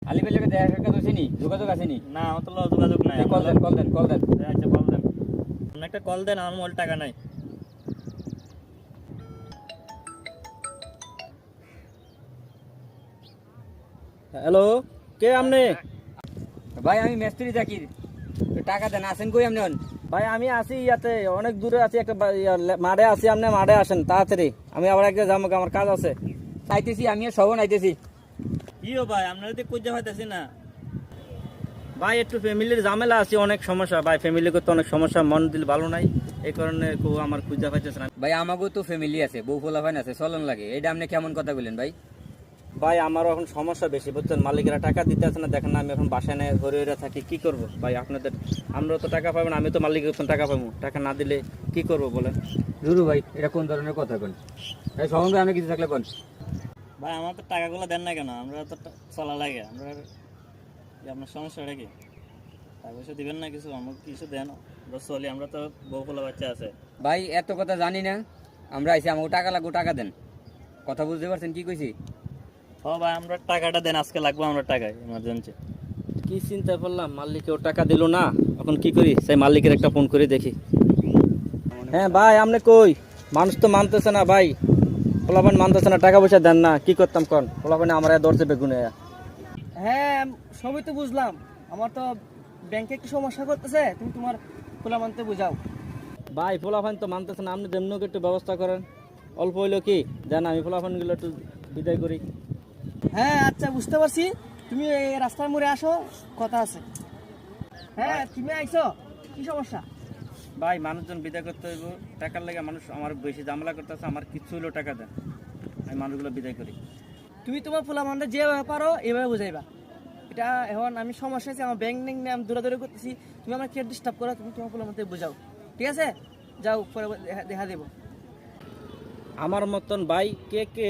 আলিপের লোকে দেখা সাক্ষাৎ হয়েছেনি, যোগাযোগ আসেনি? না আমার তো যোগাযোগ নাই। কল দেন, কল দেন, কল দেন। আচ্ছা কল দেন, আপনি একটা কল দেন, আমার মোবাইল টাকা নাই। হ্যালো, কে আপনি? ভাই আমি মিস্ত্রি জাকির, টাকা দেন। আসেন কই আপনি? ভাই আমি আছি ইয়াতে, অনেক দূরে আছি, একটা মাঠে আছি, আপনি মাঠে আসেন তাড়াতাড়ি, আমি আবার একটা যাবো, আমার কাজ আছে। আইতেছি, আমি আর সবন আইতেছি। কিও ভাই আপনারা তো খুঁজে পাইতেছি না। ভাই একটু ফ্যামিলির ঝামেলা আছে, অনেক সমস্যা ভাই, ফ্যামিলি করতে অনেক সমস্যা, মন দিল ভালো নাই, এই কারণে কেউ আমার খুঁজে পাইতেছে না। ভাই আমাকেও তো ফ্যামিলি আছে, বউ পোলাপান আছে, চলন লাগে। এটা আপনি কেমন কথা বললেন ভাই? ভাই আমারও এখন সমস্যা বেশি বুঝছেন, মালিকেরা টাকা দিতে আছে না, দেখেন না আমি এখন বাসায় নিয়ে ঘরে থাকি, কি করব ভাই? আপনাদের আমরা তো টাকা পাবো না, আমি তো মালিকের টাকা পাবো, টাকা না দিলে কি করব বলেন? জুরু ভাই, এটা কোন ধরনের কথা কোন? এই সবন ভাই, আপনি কিছু থাকলে কোন? ভাই আমার তো টাকাগুলো দেন না কেন? আমরা তো চলা লাগে, আমরা আপনার সমস্যাটা কি? টাকা পয়সা দিবেন না কিছু, আমার কিছু দেন, আমরা চলি, আমরা তো বউ পোলা বাচ্চা আছে। ভাই এত কথা জানি না, আমরা আইছি, আমাকে টাকা লাগবো, টাকা দেন। কথা বুঝতে পারছেন কি কইছি? ও ভাই আমরা টাকাটা দেন, আজকে লাগবে আমরা টাকা, এমার্জেন্সি। কি চিন্তা করলাম, মালিকেও টাকা দিল না, এখন কি করি? সেই মালিকের একটা ফোন করে দেখি। হ্যাঁ ভাই আপনি কই? মানুষ তো মানতেছে না ভাই, পোলাপান মানতেছে না, টাকা পয়সা দেন না, কি করতাম কোন? পোলাপানে আমার ধরছে বেগুনে। হ্যাঁ সবই তো বুঝলাম, আমার তো ব্যাংকে একটু সমস্যা করতেছে, তুমি তোমার খোলা মানতে বুঝাও। ভাই পোলাপান তো মানতেছে না, আপনি যেমনকে একটু ব্যবস্থা করেন, অল্প হইলো কি জান, আমি পোলাপানগুলো একটু বিদায় করি। হ্যাঁ আচ্ছা বুঝতে পারছি, তুমি এই রাস্তার মোড়ে আসো, কথা আছে। হ্যাঁ তুমি আইছো, কি সমস্যা? ভাই মানুষজন বিদায় করতে হইব, টাকার লেগে মানুষ আমার বেশি ঝামেলা করতেছে, আমার কিছু হইলেও টাকা দেন, আমি মানুষগুলো বিদায় করি। তুমি তোমার খোলা মানতে যেভাবে পারো এভাবে বুঝাইবা। এটা এখন আমি সমস্যা আছে, আমার ব্যাংক নিয়ে আমি দৌড়াদৌড়ি করতেছি, তুমি আমার কে ডিস্টার্ব করো, তুমি তোমার খোলা মানতে বুঝাও, ঠিক আছে? যাও পরে দেখা দেবো। আমার মতন ভাই কে কে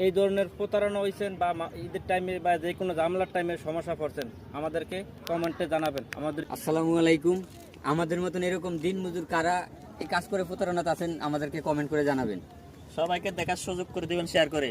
এই ধরনের প্রতারণা হয়েছেন বা ঈদের টাইমে বা যে কোনো ঝামেলার টাইমে সমস্যা পড়ছেন, আমাদেরকে কমেন্টে জানাবেন। আমাদের আসসালামু আলাইকুম। আমাদের মতন এরকম দিন মজুর কারা এই কাজ করে প্রতারণাতে আছেন, আমাদেরকে কমেন্ট করে জানাবেন। সবাইকে দেখার সুযোগ করে দিবেন, শেয়ার করে।